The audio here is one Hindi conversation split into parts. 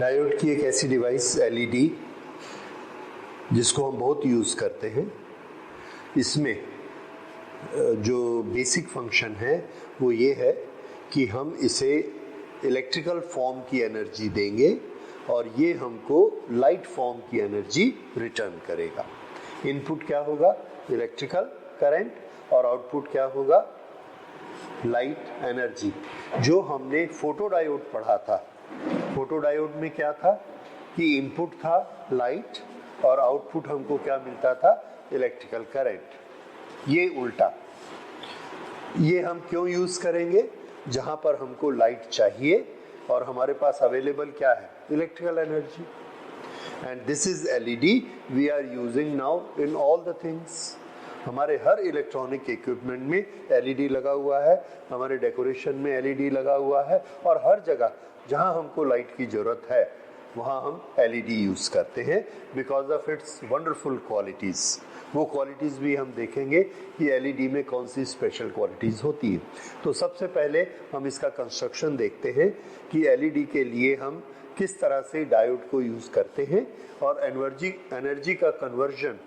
डायोड की एक ऐसी डिवाइस एलईडी जिसको हम बहुत यूज़ करते हैं। इसमें जो बेसिक फंक्शन है वो ये है कि हम इसे इलेक्ट्रिकल फॉर्म की एनर्जी देंगे और ये हमको लाइट फॉर्म की एनर्जी रिटर्न करेगा। इनपुट क्या होगा? इलेक्ट्रिकल करंट और आउटपुट क्या होगा? Light energy. जो हमने फोटोडायोड पढ़ा था, फोटोडायोड में क्या था कि इनपुट था लाइट और आउटपुट हमको क्या मिलता था? Electrical current. ये उल्टा। ये हम क्यों यूज करेंगे? जहां पर हमको लाइट चाहिए और हमारे पास अवेलेबल क्या है? Electrical energy. And this is LED we are using now in all the things. हमारे हर इलेक्ट्रॉनिक इक्विपमेंट में एलईडी लगा हुआ है, हमारे डेकोरेशन में एलईडी लगा हुआ है और हर जगह जहां हमको लाइट की जरूरत है वहां हम एलईडी यूज करते हैं because of its wonderful qualities. वो क्वालिटीज भी हम देखेंगे कि एलईडी में कौन सी स्पेशल क्वालिटीज होती है। तो सबसे पहले हम इसका कंस्ट्रक्शन देखते हैं कि एलईडी के लिए हम किस तरह से डायोड को यूज करते हैं और एनर्जी का कन्वर्जन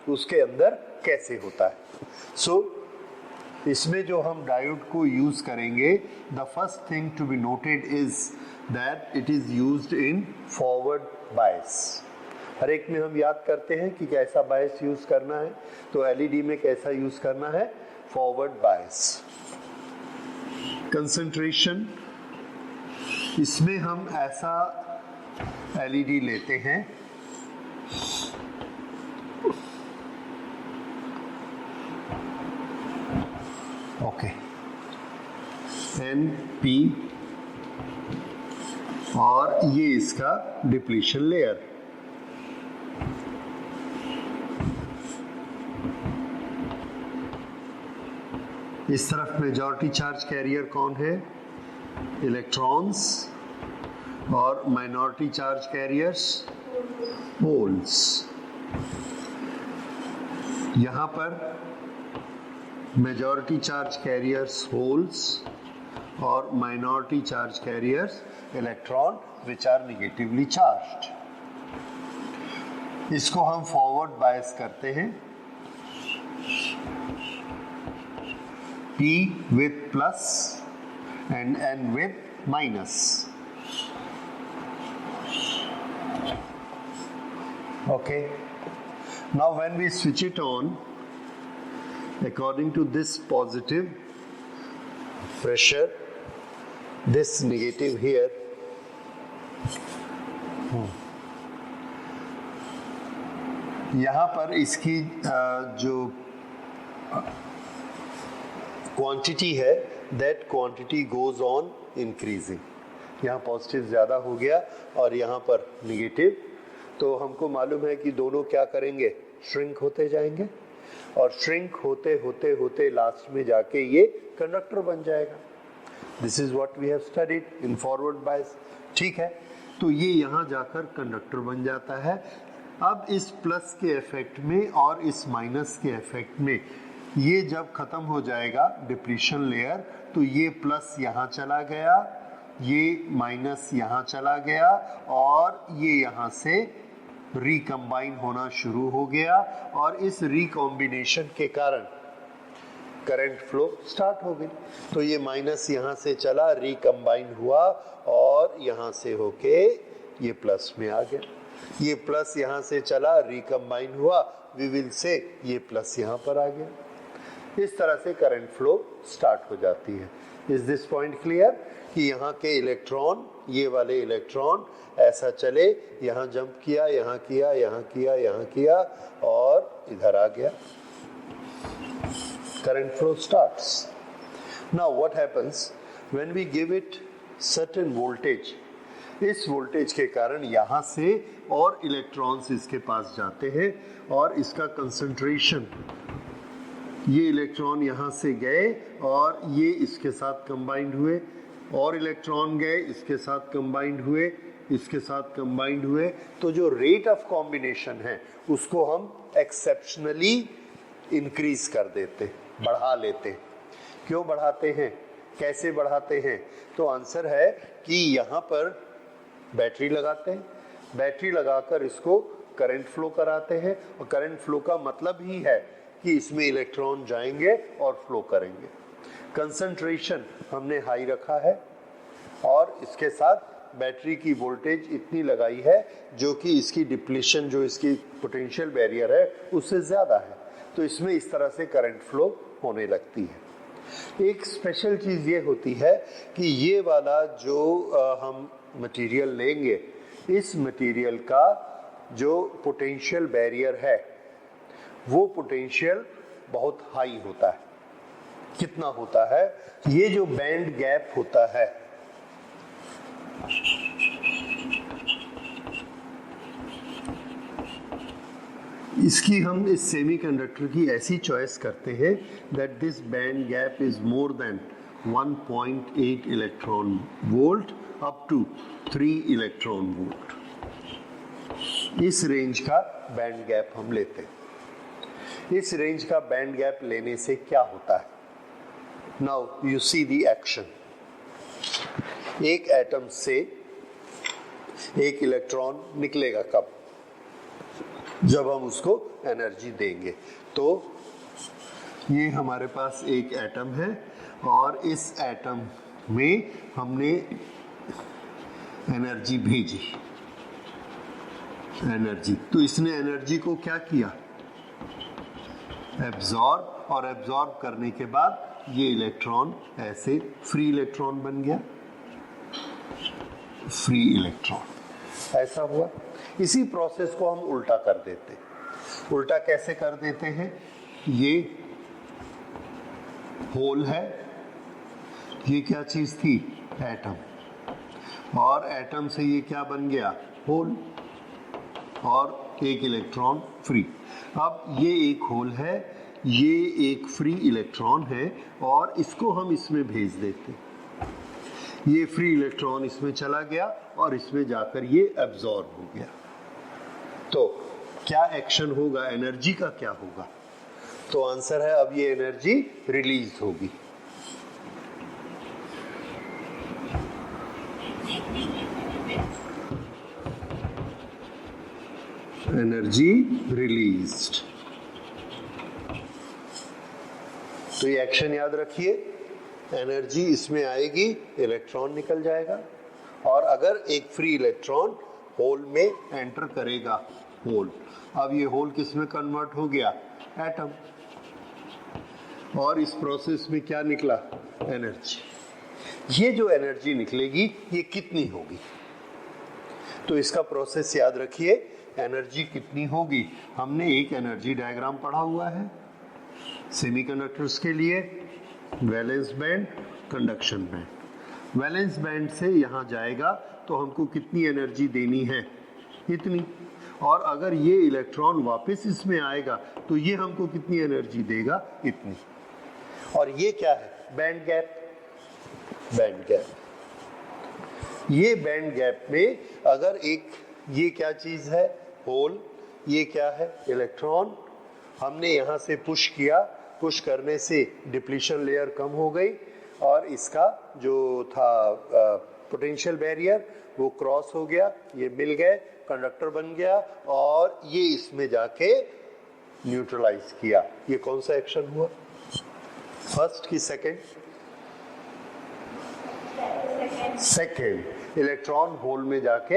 उसके अंदर कैसे होता है। सो इसमें जो हम डायोड को यूज करेंगे, the first thing to be noted is that it is used in forward bias. हर एक में हम याद करते हैं कि कैसा बायस यूज करना है, तो एलईडी में कैसा यूज करना है? Forward bias. कंसंट्रेशन, इसमें हम ऐसा एलईडी लेते हैं ओके, NP और ये इसका डिप्लीशन लेयर। इस तरफ मेजॉरिटी चार्ज कैरियर कौन है? इलेक्ट्रॉन्स और माइनॉरिटी चार्ज कैरियर्स होल्स। यहां पर मेजॉरिटी चार्ज कैरियर्स होल्स और minority charge carriers electron which are negatively charged. इसको हम फॉरवर्ड बायस करते हैं, P with plus and N with minus. Okay, now when we switch it on, according to this positive pressure, this negative here, यहाँ पर इसकी जो क्वांटिटी है, that quantity goes on increasing. यहाँ पॉजिटिव ज़्यादा हो गया और यहाँ पर नेगेटिव, तो हमको मालूम है कि दोनों क्या करेंगे? श्रिंक होते जाएंगे और श्रिंक होते होते होते लास्ट में जाके ये कंडक्टर बन जाएगा। This is what we have studied in forward bias. ठीक है, तो ये यहाँ जाकर कंडक्टर बन जाता है। अब इस प्लस के इफेक्ट में और इस माइनस के इफेक्ट में ये जब खत्म हो जाएगा डिप्लीशन लेयर, तो ये प्लस यहाँ चला गया, ये माइनस यहाँ चला गया और ये यहाँ से रिकम्बाइन होना शुरू हो गया और इस रिकॉम्बिनेशन के कारण करंट फ्लो स्टार्ट हो गई। तो ये माइनस यहाँ से चला, रिकम्बाइन हुआ और यहाँ से होके ये प्लस में आ गया। ये प्लस यहाँ से चला, रिकम्बाइन हुआ, वी विल से ये प्लस यहाँ पर आ गया। इस तरह से करंट फ्लो स्टार्ट हो जाती है। इज दिस पॉइंट क्लियर कि यहाँ के इलेक्ट्रॉन, ये वाले इलेक्ट्रॉन ऐसा चले, यहाँ जंप किया, यहाँ किया, यहाँ किया, यहाँ किया और इधर आ गया। Current flow starts. Now what happens when we give it certain voltage? इस वोल्टेज के कारण यहाँ से और इलेक्ट्रॉन्स इसके पास जाते हैं और इसका कंसंट्रेशन, ये इलेक्ट्रॉन यहाँ से गए और ये इसके साथ कंबाइंड हुए और इलेक्ट्रॉन गए, इसके साथ कंबाइंड हुए, इसके साथ कंबाइंड हुए। तो जो रेट ऑफ कॉम्बिनेशन है उसको हम एक्सेप्शनली इंक्रीज कर देते, बढ़ा लेते। क्यों बढ़ाते हैं? कैसे बढ़ाते हैं? तो आंसर है कि यहाँ पर बैटरी लगाते हैं, बैटरी लगाकर इसको करंट फ्लो कराते हैं, और करंट फ्लो का मतलब ही है कि इसमें इलेक्ट्रॉन जाएंगे और फ्लो करेंगे। कंसंट्रेशन हमने हाई रखा है और इसके साथ बैटरी की वोल्टेज इतनी लगाई है जो कि इसकी डिप्लीशन, जो इसकी पोटेंशियल बैरियर है, उससे ज़्यादा है, तो इसमें इस तरह से करंट फ्लो होने लगती है। एक स्पेशल चीज़ ये होती है कि ये वाला जो हम मटेरियल लेंगे, इस मटेरियल का जो पोटेंशियल बैरियर है वो पोटेंशियल बहुत हाई होता है। कितना होता है? ये जो बैंड गैप होता है, इसकी हम इस सेमीकंडक्टर की ऐसी चॉइस करते हैं that this band gap is more than 1.8 electron volt up to 3 electron volt. इस रेंज का बैंड गैप हम लेते हैं। इस रेंज का बैंड गैप लेने से क्या होता है? Now you see the action. एक एटम से एक इलेक्ट्रॉन निकलेगा कब? जब हम उसको एनर्जी देंगे। तो ये हमारे पास एक एटम है और इस एटम में हमने एनर्जी भेजी, एनर्जी, तो इसने एनर्जी को क्या किया? एब्जॉर्ब, और एब्जॉर्ब करने के बाद ये इलेक्ट्रॉन ऐसे फ्री इलेक्ट्रॉन बन गया, फ्री इलेक्ट्रॉन ऐसा हुआ। इसी प्रोसेस को हम उल्टा कर देते हैं। उल्टा कैसे कर देते हैं? ये होल है, ये क्या चीज थी? एटम, और एटम से ये क्या बन गया? होल, और एक इलेक्ट्रॉन फ्री। अब ये एक होल है, ये एक फ्री इलेक्ट्रॉन है, और इसको हम इसमें भेज देते हैं। ये फ्री इलेक्ट्रॉन इसमें चला गया और इसमें जाकर ये एब्जॉर्ब हो गया। तो क्या एक्शन होगा? एनर्जी का क्या होगा? तो आंसर है, अब ये एनर्जी रिलीज होगी। Energy released. तो ये एक्शन याद रखिए, एनर्जी इसमें आएगी, इलेक्ट्रॉन निकल जाएगा, और अगर एक फ्री इलेक्ट्रॉन होल में एंटर करेगा, होल, अब ये होल किस में कन्वर्ट हो गया? एटम, और इस प्रोसेस में क्या निकला? एनर्जी। ये जो एनर्जी निकलेगी ये कितनी होगी? तो इसका प्रोसेस याद रखिए, एनर्जी कितनी होगी? हमने एक एनर्जी डायग्राम पढ़ा हुआ है सेमीकंडक्टर्स के लिए, valence band, conduction band. Valence band से यहाँ जाएगा तो हमको कितनी एनर्जी देनी है? इतनी। और अगर ये इलेक्ट्रॉन वापस इसमें आएगा तो ये हमको कितनी एनर्जी देगा? इतनी। और ये क्या है? Band gap. बैंड गैप, ये बैंड गैप में अगर एक, ये क्या चीज है? होल, ये क्या है? इलेक्ट्रॉन। हमने यहाँ से पुश किया, पुश करने से डिप्लीशन लेयर कम हो गई और इसका जो था पोटेंशियल बैरियर वो क्रॉस हो गया, ये मिल गए, कंडक्टर बन गया, और ये इसमें जाके न्यूट्रलाइज किया। ये कौन सा एक्शन हुआ? फर्स्ट की सेकंड? सेकंड। इलेक्ट्रॉन होल में जाके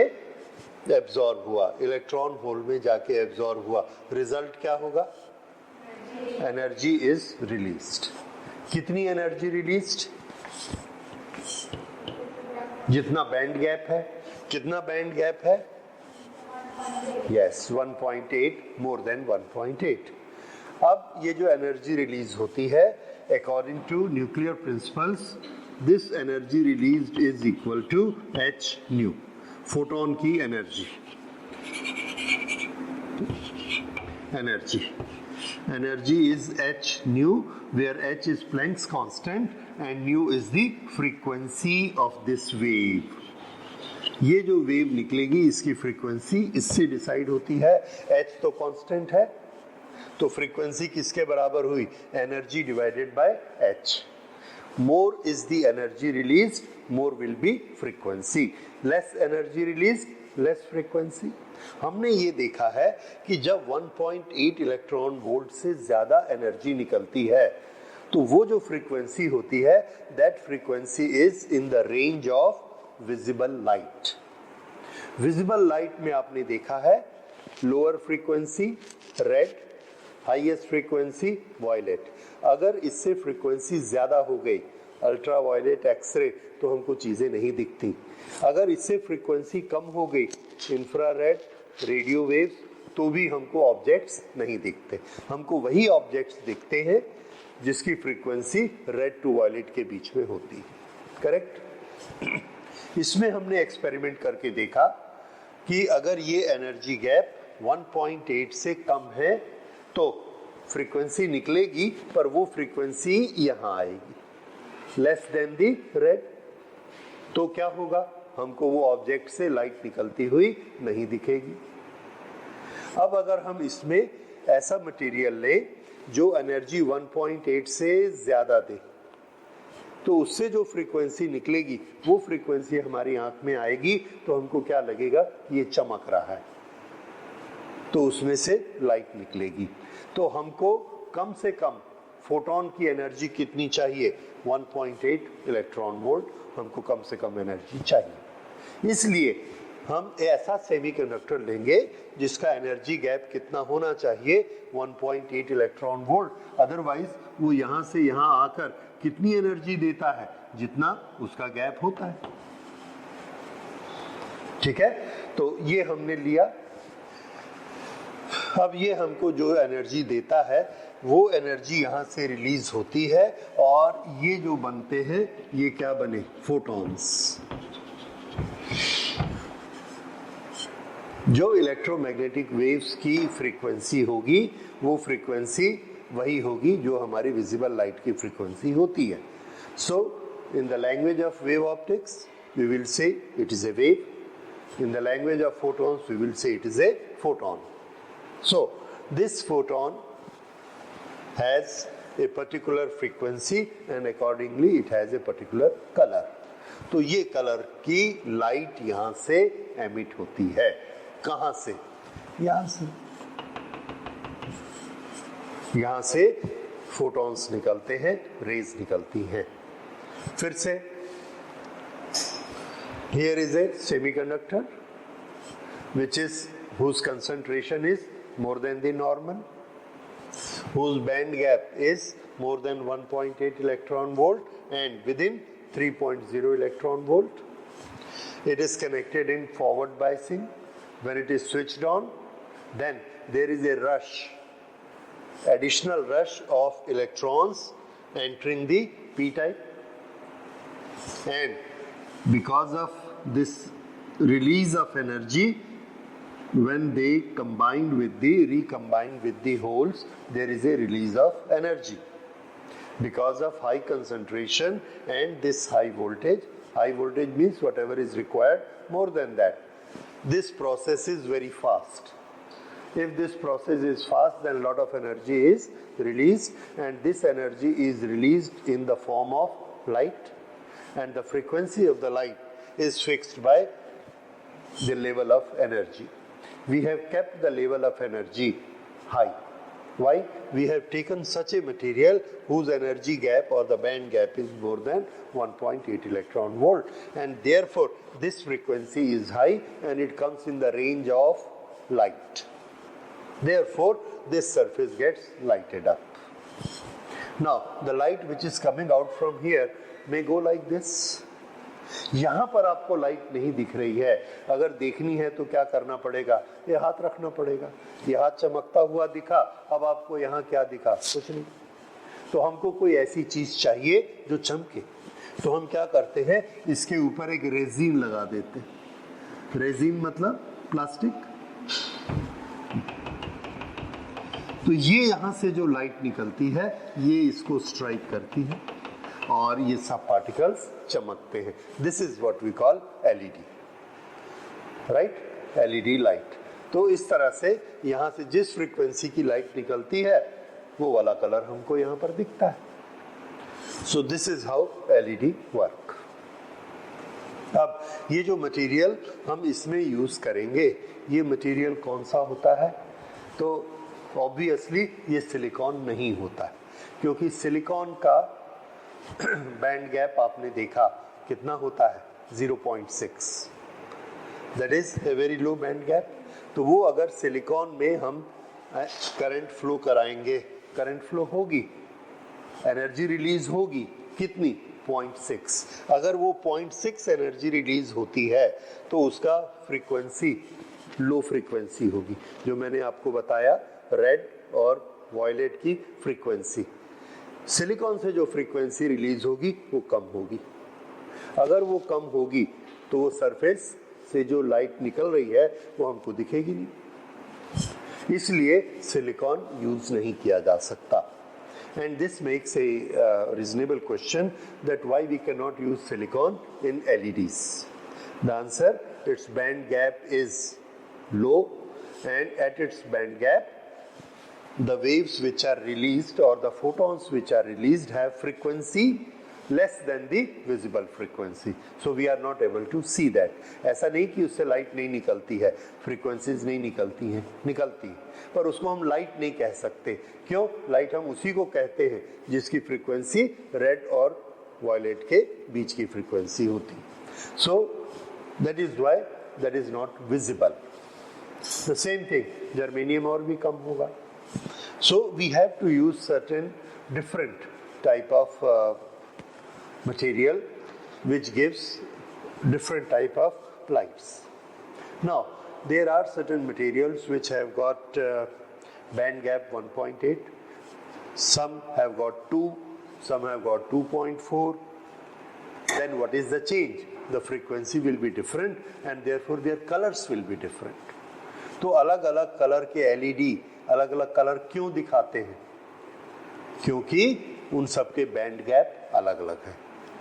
एब्जॉर्ब हुआ, इलेक्ट्रॉन होल में जाके एब्जॉर्ब हुआ। रिजल्ट क्या होगा? Energy is released. कितनी एनर्जी रिलीज्ड? जितना बैंड गैप है। कितना बैंड गैप है? Yes, 1.8, more than 1.8। अब ये जो एनर्जी रिलीज होती है, according to nuclear principles, this energy released is equal to h nu, photon की energy. Energy is h nu, where h is Planck's constant and nu is the frequency of this wave. ये जो वेव निकलेगी इसकी फ्रीक्वेंसी इससे डिसाइड होती है। h तो कांस्टेंट है, तो फ्रीक्वेंसी किसके बराबर हुई? Energy divided by h। more is the energy released, more will be frequency. Less energy released, less frequency. हमने ये देखा है कि जब 1.8 इलेक्ट्रॉन वोल्ट से ज्यादा एनर्जी निकलती है तो वो जो फ्रीक्वेंसी होती है, that frequency is in the range of visible light. Visible light में आपने देखा है lower frequency red, highest frequency violet. अगर इससे फ्रीक्वेंसी ज्यादा हो गई, अल्ट्रा वायलेट, एक्सरे, तो हमको चीजें नहीं दिखती. अगर इससे फ्रीक्वेंसी कम हो गई, इंफ्रारेड, रेडियो वेव्स, तो भी हमको ऑब्जेक्ट्स नहीं दिखते. हमको वही ऑब्जेक्ट्स दिखते हैं जिसकी फ्रीक्वेंसी रेड टू वायलेट के बीच में होती है. करेक्ट. इसमें हमने एक्सपेरिमेंट करके देखा कि अगर ये एनर्जी गैप 1.8 से कम है तो फ्रीक्वेंसी निकलेगी, पर वो फ्रीक्वेंसी यहां आएगी लेस देन दी रेड. तो क्या होगा, हमको वो ऑब्जेक्ट से लाइट निकलती हुई नहीं दिखेगी. अब अगर हम इसमें ऐसा मटेरियल ले जो एनर्जी 1.8 से ज्यादा दे, तो उससे जो फ्रीक्वेंसी निकलेगी वो फ्रीक्वेंसी हमारी आंख में आएगी, तो हमको क्या लगेगा, ये चमक रहा है, तो उसमें से लाइट निकलेगी. तो हमको कम से कम फोटोन की एनर्जी कितनी चाहिए, 1.8 इलेक्ट्रॉन वोल्ट हमको कम से कम एनर्जी चाहिए. इसलिए हम ऐसा सेमीकंडक्टर लेंगे जिसका एनर्जी गैप कितना होना चाहिए, 1.8 इलेक्ट्रॉन वोल्ट. अदरवाइज वो यहां से यहां आकर कितनी एनर्जी देता है, जितना उसका गैप होता है. ठीक है, तो ये हमने लिया. अब ये हमको जो एनर्जी देता है वो एनर्जी यहां से रिलीज होती है, और ये जो बनते हैं ये क्या बने, फोटॉन्स. जो इलेक्ट्रोमैग्नेटिक वेव्स की फ्रीक्वेंसी होगी वो फ्रीक्वेंसी वही होगी जो हमारी विजिबल लाइट की फ्रीक्वेंसी होती है. So in the language of wave optics we will say it is a wave. In the language of photons we will say it is a photon. So this photon has a particular frequency and accordingly it has a particular color. तो ये कलर की लाइट यहां से एमिट होती है. कहां से, यहां से. यहां से फोटॉन्स निकलते हैं, रेज निकलती हैं. फिर से here is a semiconductor which is whose concentration is more than the normal, whose band gap is more than 1.8 electron volt and within 3.0 electron volt. It is connected in forward biasing. When it is switched on, then there is a rush, additional rush of electrons entering the p-type, and because of this release of energy, when they recombine with the holes, there is a release of energy because of high concentration and this high voltage. High voltage means whatever is required, more than that. This process is very fast. If this process is fast, then a lot of energy is released, and this energy is released in the form of light, and the frequency of the light is fixed by the level of energy. We have kept the level of energy high. Why? We have taken such a material whose energy gap or the band gap is more than 1.8 electron volt, and therefore this frequency is high and it comes in the range of light. Therefore this surface gets lighted up. Now the light which is coming out from here may go like this. यहां पर आपको लाइट नहीं दिख रही है. अगर देखनी है तो क्या करना पड़ेगा, ये हाथ रखना पड़ेगा. ये हाथ चमकता हुआ दिखा, अब आपको यहां क्या दिखा, कुछ नहीं. तो हमको कोई ऐसी चीज चाहिए जो चमके. तो हम क्या करते हैं, इसके ऊपर एक रेजिन लगा देते हैं. रेजिन मतलब प्लास्टिक. तो ये यहां से जो लाइट निकलती है ये इसको स्ट्राइक करती है और ये सब पार्टिकल्स चमकते हैं. This is what we call LED, right, LED light. तो इस तरह से यहां से जिस फ्रीक्वेंसी की लाइट निकलती है वो वाला कलर हमको यहां पर दिखता है. So this is how LED work. अब ये जो मटेरियल हम इसमें यूज करेंगे, ये मटेरियल कौन सा होता है? तो ऑब्वियसली ये सिलिकॉन नहीं होता है, क्योंकि सिलिकॉन का बैंड गैप आपने देखा कितना होता है, 0.6. That is a very low band gap. तो वो अगर सिलिकॉन में हम करंट फ्लो कराएंगे, करंट फ्लो होगी, एनर्जी रिलीज होगी कितनी, 0.6. अगर वो 0.6 एनर्जी रिलीज होती है तो उसका फ्रीक्वेंसी लो फ्रीक्वेंसी होगी, जो मैंने आपको बताया रेड और वायलेट की फ्रीक्वेंसी. सिलिकॉन से जो फ्रीक्वेंसी रिलीज होगी वो कम होगी. अगर वो कम होगी तो वो सरफेस से जो लाइट निकल रही है वो हमको दिखेगी नहीं, इसलिए सिलिकॉन यूज नहीं किया जा सकता. And this makes a reasonable question that why we cannot use silicon in LEDs. The answer, its band gap is low, and at its band gap, the waves which are released or the photons which are released have frequency less than the visible frequency. So we are not able to see that. ऐसा नहीं कि उससे लाइट नहीं निकलती है, फ्रीक्वेंसीज नहीं निकलती हैं, निकलती, पर उसको हम लाइट नहीं कह सकते. क्यों? लाइट हम उसी को कहते हैं जिसकी फ्रीक्वेंसी रेड और वायलेट के बीच की फ्रीक्वेंसी होती. So that is why that is not visible. The same thing germanium और भी कम होगा. So we have to use certain different type of material which gives different type of lights. Now there are certain materials which have got band gap 1.8, some have got 2, some have got 2.4. Then what is the change? The frequency will be different and therefore their colors will be different. तो अलग अलग कलर के LED अलग अलग कलर क्यों दिखाते हैं? क्योंकि उन सबके बैंड गैप अलग अलग है,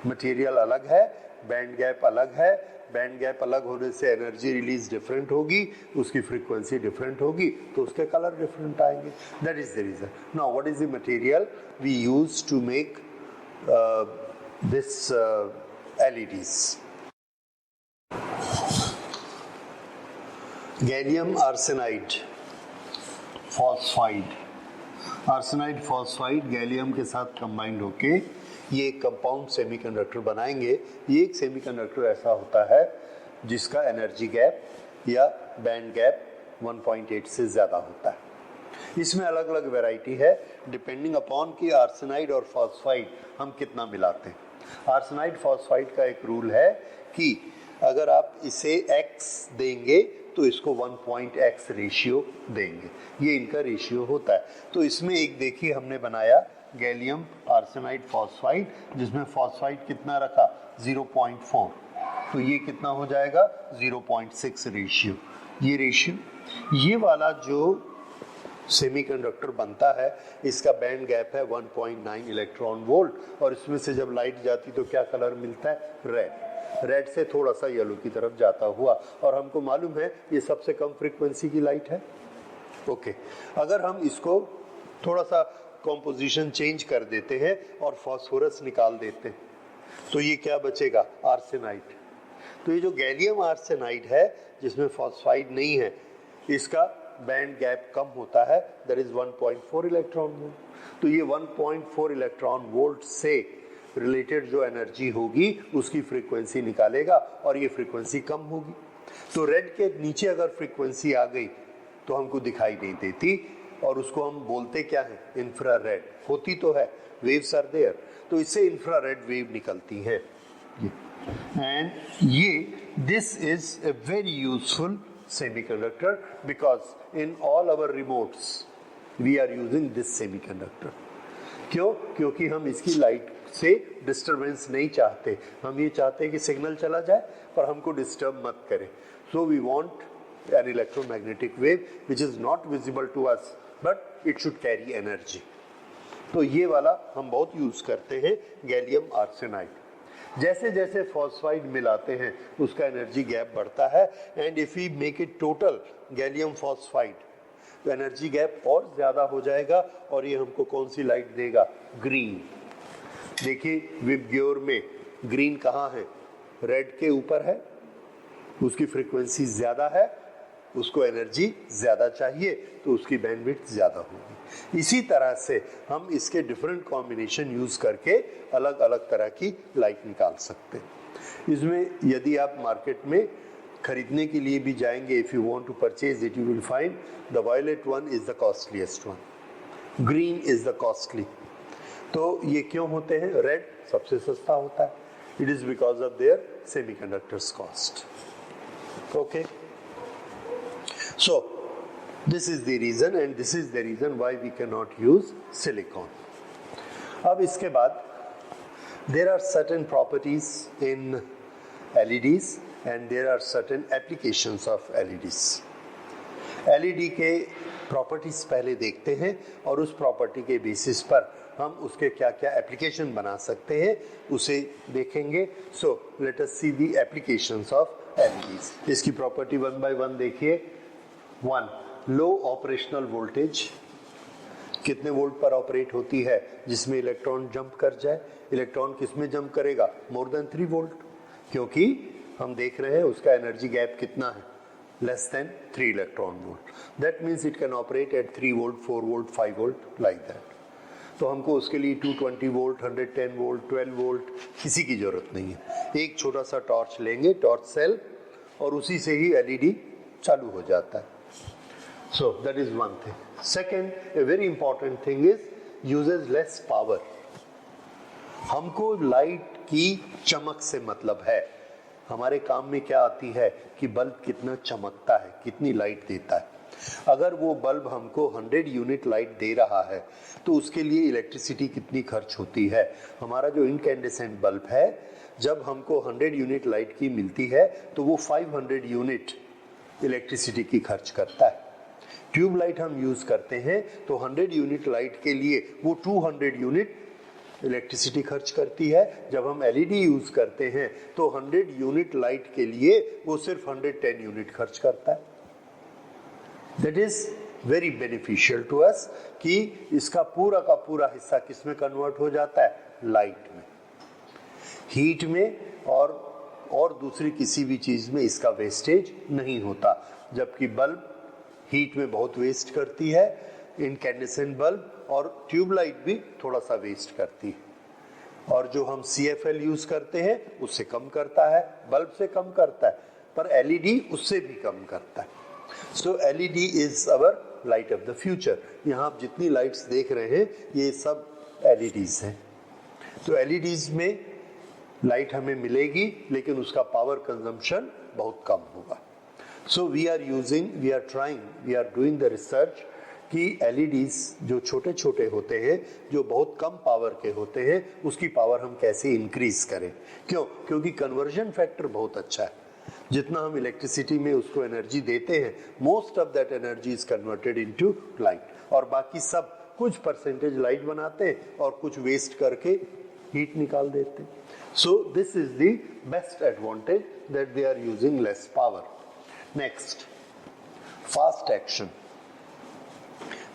मटेरियल अलग है, बैंड गैप अलग है. बैंड गैप अलग होने से एनर्जी रिलीज डिफरेंट होगी, उसकी फ्रीक्वेंसी डिफरेंट होगी, तो उसके कलर डिफरेंट आएंगे. That is the reason. Now what is the material we use to make this LEDs? Gallium arsenide phosphide. Arsenide phosphide gallium के साथ कंबाइंड होके ये एक कंपाउंड सेमीकंडक्टर बनाएंगे. ये एक सेमीकंडक्टर ऐसा होता है जिसका एनर्जी गैप या बैंड गैप 1.8 से ज़्यादा होता है. इसमें अलग अलग वैरायटी है डिपेंडिंग अपॉन कि आर्सेनाइड और फॉस्फाइड हम कितना मिलाते हैं. आर्सेनाइड फॉस्फाइड का एक रूल है कि अगर आप इसे X देंगे तो इसको 1.x रेशियो देंगे, ये इनका रेशियो होता है. तो इसमें एक देखिए हमने बनाया गैलियम आर्सेनाइड फॉस्फाइड, जिसमें फॉस्फाइड कितना रखा, 0.4, तो ये कितना हो जाएगा, 0.6 रेशियो. ये रेशियो, ये वाला जो सेमीकंडक्टर बनता है इसका बैंड गैप है 1.9 इलेक्ट्रॉन वोल्ट, और इसमें से जब लाइट जाती तो क्या कलर मिलता है, रेड. रेड से थोड़ा सा येलो की तरफ जाता हुआ, और हमको मालूम है ये सबसे कम फ्रीक्वेंसी की लाइट है. ओके, अगर हम इसको थोड़ा सा कॉम्पोजिशन चेंज कर देते हैं और फास्फोरस निकाल देते हैं तो ये क्या बचेगा, आर्सेनाइड. तो ये जो गैलियम आर्सेनाइड है जिसमें फॉस्फाइड नहीं है, इसका बैंड गैप कम होता है, दैट इज 1.4 इलेक्ट्रॉन वोल्ट. तो ये 1.4 इलेक्ट्रॉन वोल्ट से रिलेटेड जो एनर्जी होगी उसकी फ्रीक्वेंसी निकालेगा, और ये फ्रीक्वेंसी कम होगी. तो रेड के नीचे अगर फ्रीक्वेंसी आ गई तो हमको दिखाई नहीं देती, और उसको हम बोलते क्या है, इंफ्रारेड. होती तो है, वेव्स आर देयर, तो इससे इंफ्रारेड वेव निकलती है. एंड ये this is a very useful semiconductor because in all our remotes we are using this semiconductor. क्यों? क्योंकि हम इसकी लाइट से डिस्टरबेंस नहीं चाहते, हम ये चाहते हैं कि सिग्नल चला जाए पर हमको डिस्टर्ब मत करें. So we want an electromagnetic wave which is not visible to us but it should carry energy. तो ये वाला हम बहुत यूज करते हैं गैलियम आर्सेनाइड. जैसे जैसे फॉस्फाइड मिलाते हैं उसका एनर्जी गैप बढ़ता है, and if we make it total gallium phosphide तो एनर्जी गैप और ज्यादा हो जाएगा, और ये हमको कौन सी लाइट देगा, ग्रीन. देखिए विबग्योर में ग्रीन कहाँ है, रेड के ऊपर है, उसकी फ्रीक्वेंसी ज्यादा है, उसको एनर्जी ज्यादा चाहिए तो उसकी बैंडविड्थ ज्यादा होगी। इसी तरह से हम इसके डिफरेंट कॉम्बिनेशन यूज करके अलग अलग तरह की लाइट निकाल सकते हैं। इसमें यदि आप मार्केट में खरीदने के लिए भी जाएंगे, if you want to purchase it, you will find the violet one is the costliest one, green is the costly. तो ये क्यों होते हैं? रेड सबसे सस्ता होता है, it is because of their semiconductors cost. Okay, so this is the reason and this is the reason why we cannot use silicon. अब इसके बाद there are certain properties in LEDs and there are certain applications of LEDs. LED के प्रॉपर्टीज पहले देखते हैं और उस प्रॉपर्टी के बेसिस पर हम उसके क्या क्या एप्लीकेशन बना सकते हैं उसे देखेंगे। So let us see the applications of LEDs। इसकी प्रॉपर्टी वन बाय वन देखिए। वन, लो ऑपरेशनल वोल्टेज, कितने वोल्ट पर ऑपरेट होती है जिसमें इलेक्ट्रॉन जंप कर जाए। इलेक्ट्रॉन किस में जंप करेगा? मोर देन 3 वोल्ट, क्योंकि हम देख रहे हैं उसका एनर्जी गैप कितना है, less than 3 electron volt. That means it can operate at 3 volt, 4 volt, 5 volt, like that. तो हमको उसके लिए 220 वोल्ट, 110 वोल्ट, 12 वोल्ट किसी की जरूरत नहीं है। एक छोटा सा टॉर्च लेंगे, टॉर्च सेल, और उसी से ही LED चालू हो जाता है। So that is one thing. Second, a very important thing is uses less power. हमको लाइट की चमक से मतलब है, हमारे काम में क्या आती है कि बल्ब कितना चमकता है, कितनी लाइट देता है। अगर वो बल्ब हमको 100 यूनिट लाइट दे रहा है तो उसके लिए इलेक्ट्रिसिटी कितनी खर्च होती है। हमारा जो इनकैंडेसेंट बल्ब है, जब हमको 100 यूनिट लाइट की मिलती है तो वो 500 यूनिट इलेक्ट्रिसिटी की खर्च करता है। ट्यूब लाइट हम यूज करते हैं तो 100 यूनिट लाइट के लिए वो 200 यूनिट इलेक्ट्रिसिटी खर्च करती है। जब हम LED यूज करते हैं तो 100 यूनिट लाइट के लिए वो सिर्फ 110 यूनिट खर्च करता है। That is very beneficial to us कि इसका पूरा का पूरा हिस्सा किस में कन्वर्ट हो जाता है? लाइट में, हीट में, और दूसरी किसी भी चीज में इसका वेस्टेज नहीं होता। जबकि बल्ब हीट में बहुत वेस्ट करती है, इनकैंडेसेंट बल्ब और ट्यूबलाइट भी थोड़ा सा वेस्ट करती है। और जो हम CFL यूज करते हैं उससे कम करता है, बल्ब से कम करता है, पर LED उससे भी कम करता है। सो LED is our light of the future. यहाँ आप जितनी लाइट्स देख रहे हैं ये सब LEDs हैं। तो LEDs में लाइट हमें मिलेगी लेकिन उसका पावर कंजम्पशन बहुत कम होगा। So we are doing the research कि LEDs जो छोटे छोटे होते हैं, जो बहुत कम पावर के होते हैं, उसकी पावर हम कैसे इंक्रीज करें। क्यों? क्योंकि कन्वर्जन फैक्टर बहुत अच्छा है। जितना हम इलेक्ट्रिसिटी में उसको एनर्जी देते हैं, most of that energy is converted into light, और बाकी सब कुछ परसेंटेज लाइट बनाते हैं और कुछ वेस्ट करके हीट निकाल देते हैं। So this is the best advantage that they are using less power. Next, fast action.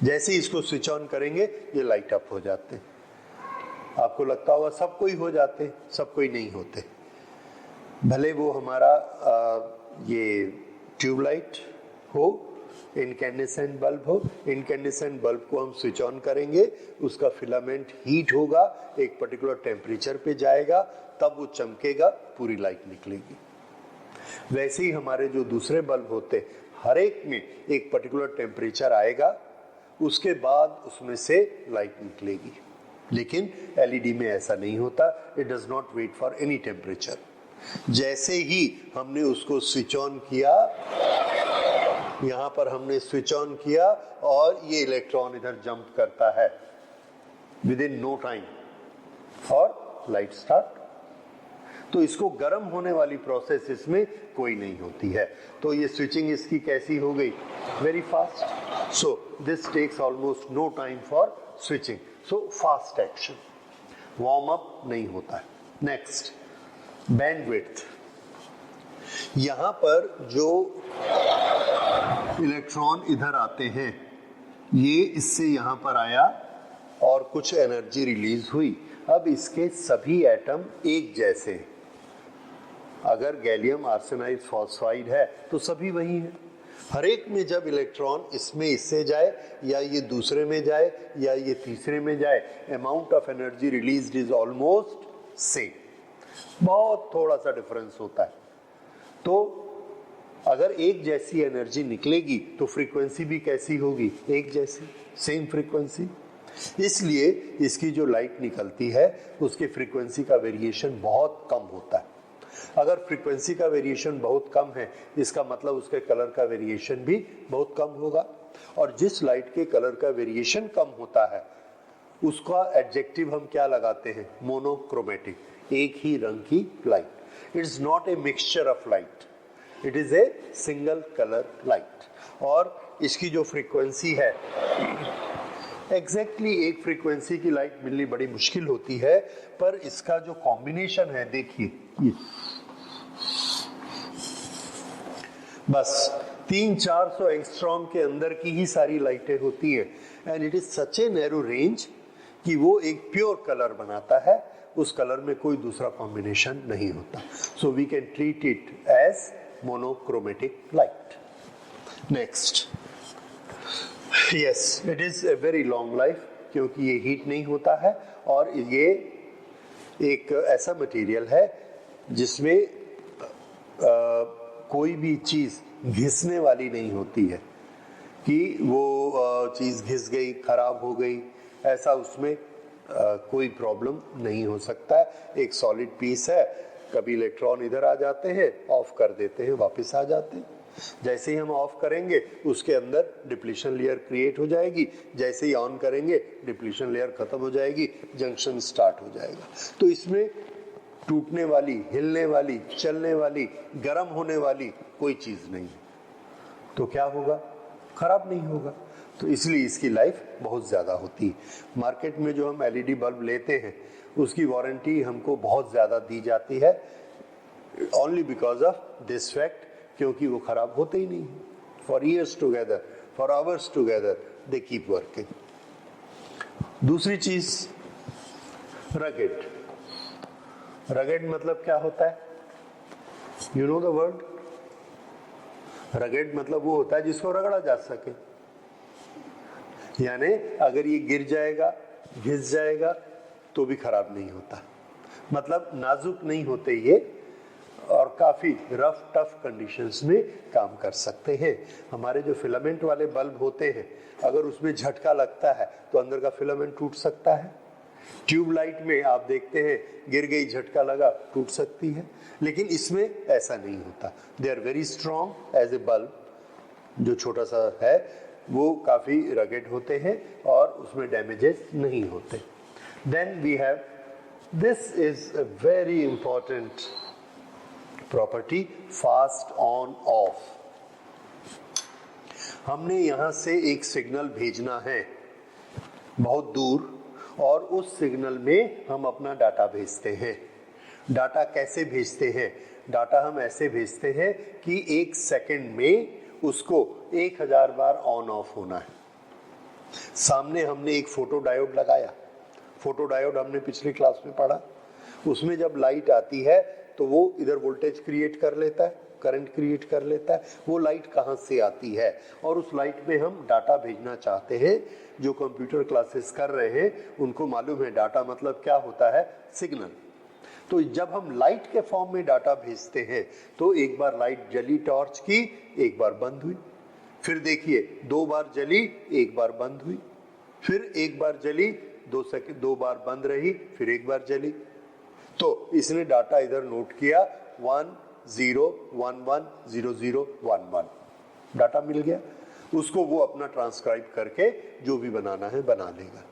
जैसे इसको स्विच ऑन करेंगे ये लाइट अप हो जाते हैं। आपको लगता होगा सब कोई हो जाते, सब कोई नहीं होते। भले वो हमारा ये ट्यूबलाइट हो, इनकैंडेसेंट बल्ब हो, इनकैंडेसेंट बल्ब को हम स्विच ऑन करेंगे, उसका फिलामेंट हीट होगा, एक पर्टिकुलर टेम्परेचर पे जाएगा, तब वो चमकेगा, पूरी लाइट निकलेगी। वैसे ही हमारे जो दूसरे बल्ब होते, हर एक में एक पर्टिकुलर टेम्परेचर आएगा, उसके बाद उसमें से लाइट निकलेगी। लेकिन LED में ऐसा नहीं होता, it does not wait for any temperature. जैसे ही हमने उसको स्विच ऑन किया, यहाँ पर हमने स्विच ऑन किया और ये इलेक्ट्रॉन इधर जंप करता है विद इन नो टाइम और लाइट स्टार्ट। तो इसको गर्म होने वाली प्रोसेस इसमें कोई नहीं होती है। तो ये स्विचिंग इसकी कैसी हो गई? Very fast. So this takes almost no time for switching. So fast action, warm up नहीं होता है। Next, bandwidth. यहां पर जो इलेक्ट्रॉन इधर आते हैं, ये इससे यहां पर आया और कुछ एनर्जी रिलीज हुई, अब इसके सभी एटम एक जैसे हैं। अगर गैलियम आर्सेनाइड फॉस्फाइड है तो सभी वही हैं। हर एक में जब इलेक्ट्रॉन इसमें इससे जाए या ये दूसरे में जाए या ये तीसरे में जाए, amount of energy released is almost same. बहुत थोड़ा सा डिफरेंस होता है। तो अगर एक जैसी एनर्जी निकलेगी तो फ्रीक्वेंसी भी कैसी होगी? एक जैसी, सेम फ्रीक्वेंसी। इसलिए इसकी जो लाइट निकलती है उसके फ्रीक्वेंसी का वेरिएशन बहुत कम होता है। अगर फ्रीक्वेंसी का वेरिएशन बहुत कम है, इसका मतलब उसके कलर का वेरिएशन भी बहुत कम होगा। और जिस लाइट के कलर का वेरिएशन कम होता है उसका एडजेक्टिव हम क्या लगाते हैं? मोनोक्रोमेटिक, एक ही रंग की light. It is not a mixture of light, it is a single colour light. और इसकी जो फ्रीक्वेंसी है, एग्जैक्टली एक फ्रीक्वेंसी की लाइट मिलनी बड़ी मुश्किल होती है, पर इसका जो कॉम्बिनेशन है देखिए, ये बस 300-400 एंगस्ट्रॉम के अंदर की ही सारी लाइटें होती है। And it is such a narrow range कि वो एक प्योर कलर बनाता है, उस कलर में कोई दूसरा कॉम्बिनेशन नहीं होता। So we can treat it as monochromatic light. Next, yes, it is a very long life, क्योंकि ये हीट नहीं होता है और ये एक ऐसा मटेरियल है जिसमें कोई भी चीज घिसने वाली नहीं होती है कि वो चीज घिस गई, खराब हो गई, ऐसा उसमें कोई प्रॉब्लम नहीं हो सकता है। एक सॉलिड पीस है, कभी इलेक्ट्रॉन इधर आ जाते हैं, ऑफ कर देते हैं, वापस आ जाते हैं। जैसे ही हम ऑफ करेंगे उसके अंदर डिप्लीशन लेयर क्रिएट हो जाएगी, जैसे ही ऑन करेंगे डिप्लीशन लेयर खत्म हो जाएगी, जंक्शन स्टार्ट हो जाएगा। तो इसमें टूटने वाली, हिलने वाली, चलने वाली, गर्म होने वाली कोई चीज नहीं। तो क्या होगा? खराब नहीं होगा। तो इसलिए इसकी लाइफ बहुत ज्यादा होती है। मार्केट में जो हम एलईडी बल्ब लेते हैं उसकी वारंटी हमको बहुत ज्यादा दी जाती है, only because of this fact, क्योंकि वो खराब होते ही नहीं। For years together, for hours together they keep working. दूसरी चीज, रगेड। रगेड मतलब क्या होता है? You know the word? Rugged मतलब वो होता है जिसको रगड़ा जा सके, यानी अगर ये गिर जाएगा, घिस जाएगा तो भी खराब नहीं होता। मतलब नाजुक नहीं होते ये, और काफी रफ टफ कंडीशंस में काम कर सकते हैं। हमारे जो फिलामेंट वाले बल्ब होते हैं, अगर उसमें झटका लगता है तो अंदर का फिलामेंट टूट सकता है। ट्यूबलाइट में आप देखते हैं, गिर गई, झटका लगा, टूट सकती है, लेकिन इसमें ऐसा नहीं होता। They are very strong as a bulb. जो छोटा सा है वो काफी रगेड होते हैं और उसमें डैमेजेस नहीं होते। Then we have, this is a very important property, fast on off. हमने यहां से एक सिग्नल भेजना है बहुत दूर, और उस सिग्नल में हम अपना डाटा भेजते हैं। डाटा कैसे भेजते हैं? डाटा हम ऐसे भेजते हैं कि 1 सेकंड में उसको 1000 बार ऑन ऑफ होना है। सामने हमने एक फोटो डायोड लगाया। फोटो डायोड हमने पिछली क्लास में पढ़ा। उसमें जब लाइट आती है तो वो इधर वोल्टेज क्रिएट कर लेता है, करंट क्रिएट कर लेता है। वो लाइट कहाँ से आती है? और उस लाइट में हम डाटा भेजना चाहते हैं। जो कंप्यूटर क्लासेस कर रहे हैं उनको मालूम है डाटा मतलब क्या होता है, सिग्नल। तो जब हम लाइट के फॉर्म में डाटा भेजते हैं तो एक बार लाइट जली टॉर्च की, एक बार बंद हुई, फिर देखिए 2 बार जली, 1 बार बंद हुई, फिर 1 बार जली, 2 सेकंड, 2 बार बंद रही, फिर 1 बार जली। तो इसने डाटा इधर नोट किया, 1 0 1 1 0 0 1 1, डाटा मिल गया। उसको वो अपना ट्रांसक्राइब करके जो भी बनाना है बना लेगा।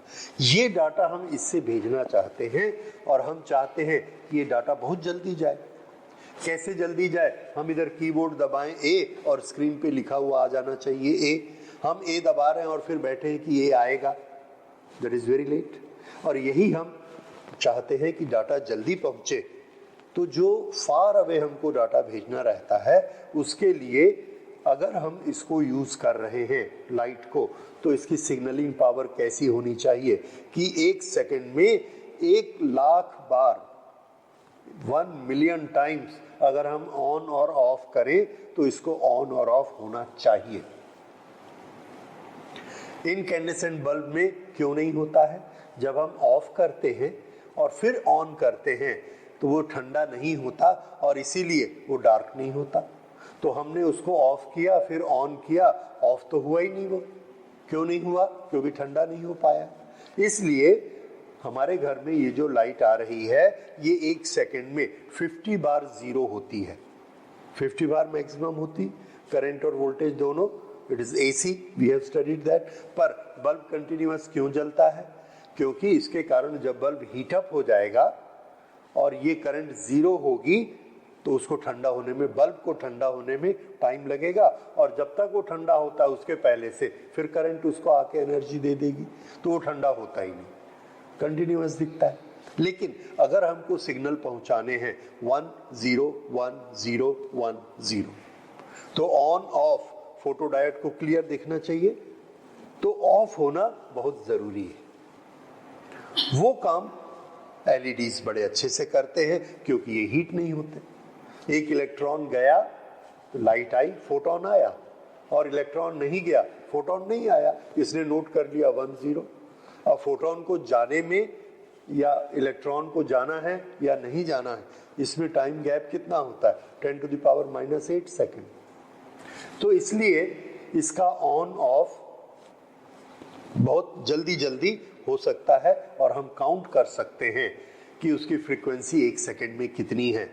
ये डाटा हम इससे भेजना चाहते हैं और हम चाहते हैं कि ये डाटा बहुत जल्दी जाए। कैसे जल्दी जाए? हम इधर कीबोर्ड दबाएं ए और स्क्रीन पे लिखा हुआ आ जाना चाहिए ए। हम ए दबा रहे हैं और फिर बैठे हैं कि ये आएगा, दैट इज वेरी लेट। और यही हम चाहते हैं कि डाटा जल्दी पहुंचे। तो जो फार अवे हमको डाटा भेजना रहता है उसके लिए अगर हम इसको यूज कर रहे हैं लाइट को, तो इसकी सिग्नलिंग पावर कैसी होनी चाहिए कि 1 सेकंड में 1,00,000 बार 1 मिलियन टाइम्स अगर हम ऑन और ऑफ करें तो इसको ऑन और ऑफ होना चाहिए। इनकैंडेसेंट बल्ब में क्यों नहीं होता है? जब हम ऑफ करते हैं और फिर ऑन करते हैं तो वो ठंडा नहीं होता और इसीलिए वो डार्क नहीं होता। तो हमने उसको ऑफ किया फिर ऑन किया, ऑफ तो हुआ ही नहीं। वो क्यों नहीं हुआ? क्योंकि ठंडा नहीं हो पाया। इसलिए हमारे घर में ये जो लाइट आ रही है ये 1 सेकेंड में 50 बार जीरो होती है। 50 बार मैक्सिमम होती, करंट और वोल्टेज दोनों। It is AC, we have studied that. पर बल्ब कंटिन्यूअस क्यों जलता है? क्योंकि इसके कारण जब बल्ब हीट अप हो जाएगा और ये करंट जीरो होगी तो उसको ठंडा होने में, बल्ब को ठंडा होने में टाइम लगेगा और जब तक वो ठंडा होता है उसके पहले से फिर करंट उसको आके एनर्जी दे देगी, तो वो ठंडा होता ही नहीं, कंटिन्यूअस दिखता है। लेकिन अगर हमको सिग्नल पहुंचाने हैं 1 0 1 0 1 0 तो ऑन ऑफ फोटोडायोड को क्लियर दिखना चाहिए, तो ऑफ होना बहुत जरूरी है। वो काम LEDs बड़े अच्छे से करते हैं क्योंकि ये हीट नहीं होते। एक इलेक्ट्रॉन गया तो लाइट आई, फोटोन आया, और इलेक्ट्रॉन नहीं गया, फोटोन नहीं आया, इसने नोट कर लिया 1 0। अब फोटोन को जाने में या इलेक्ट्रॉन को जाना है या नहीं जाना है, इसमें टाइम गैप कितना होता है? 10⁻⁻8 सेकेंड। तो इसलिए इसका ऑन ऑफ बहुत जल्दी जल्दी हो सकता है और हम काउंट कर सकते हैं कि उसकी फ्रीक्वेंसी 1 सेकेंड में कितनी है।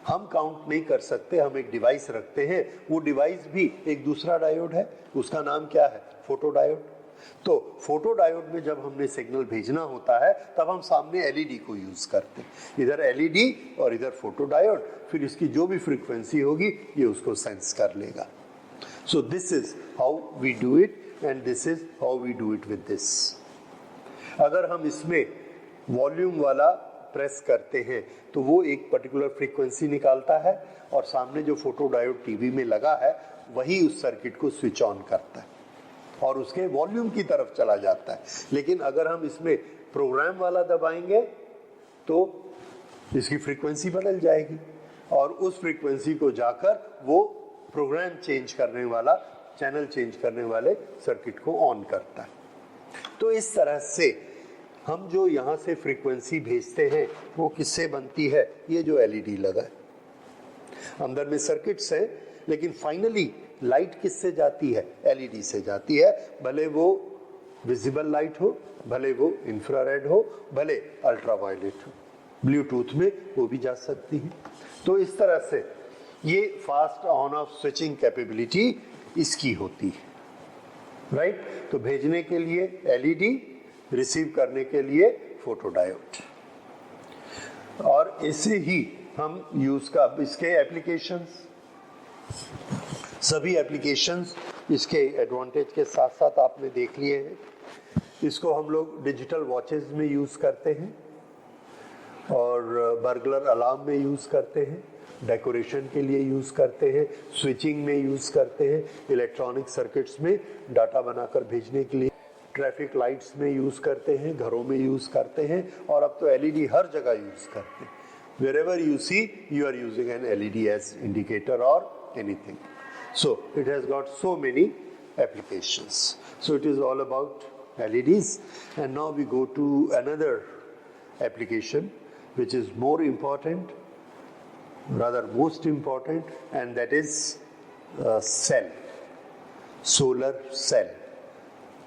हम काउंट नहीं कर सकते, हम एक डिवाइस रखते हैं, वो डिवाइस भी एक दूसरा डायोड है, उसका नाम क्या है? फोटोडायोड। तो फोटोडायोड में जब हमने सिग्नल भेजना होता है तब हम सामने LED को यूज करते हैं, इधर LED और इधर फोटोडायोड, फिर इसकी जो भी फ्रीक्वेंसी होगी ये उसको सेंस कर लेगा। So this is how we do it and this is how we do it with this. अगर हम इसमें वॉल्यूम वाला प्रेस करते हैं तो वो एक पर्टिकुलर फ्रीक्वेंसी निकालता है और सामने जो फोटोडायोड टीवी में लगा है वही उस सर्किट को स्विच ऑन करता है और उसके वॉल्यूम की तरफ चला जाता है। लेकिन अगर हम इसमें प्रोग्राम वाला दबाएंगे तो इसकी फ्रीक्वेंसी बदल जाएगी और उस फ्रीक्वेंसी को जाकर वो प्रोग्राम चेंज करने वाला, चैनल चेंज करने वाले सर्किट को ऑन करता है। तो इस तरह से हम जो यहाँ से फ्रीक्वेंसी भेजते हैं वो किससे बनती है? ये जो LED लगा है, अंदर में सर्किट्स हैं, लेकिन फाइनली लाइट किससे जाती है? LED से जाती है। भले वो विजिबल लाइट हो, भले वो इंफ्रारेड हो, भले अल्ट्रावायलेट हो, ब्लूटूथ में वो भी जा सकती है। तो इस तरह से ये fast on of switching capability इसकी होती है, राइट? तो भेजने के लिए LED, रिसीव करने के लिए फोटोडायोड, और इसे ही हम यूज का इसके एप्लीकेशंस, सभी एप्लीकेशंस इसके एडवांटेज के साथ साथ आपने देख लिए हैं। इसको हम लोग डिजिटल वॉचेस में यूज करते हैं और बर्गलर अलार्म में यूज करते हैं, डेकोरेशन के लिए यूज करते हैं, स्विचिंग में यूज करते हैं, इलेक्ट्रॉनिक सर्किट्स में डाटा बनाकर भेजने के लिए, ट्रैफिक लाइट्स में यूज करते हैं, घरों में यूज करते हैं, और अब तो LED हर जगह यूज करते हैं। Wherever you see, you are using an LED as indicator or anything. So it has got so many applications. So it is all about LEDs. And now we go to another application which is more important, rather most important, and that is cell, solar cell,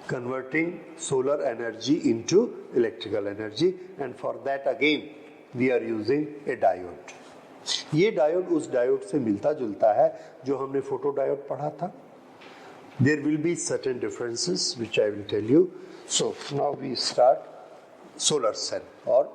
converting solar energy into electrical energy, and for that again we are using a diode. ये डायोड उस डायोड से मिलता जुलता है जो हमने फोटो डायोड पढ़ा था। There will be certain differences which I will tell you. So now we start solar cell or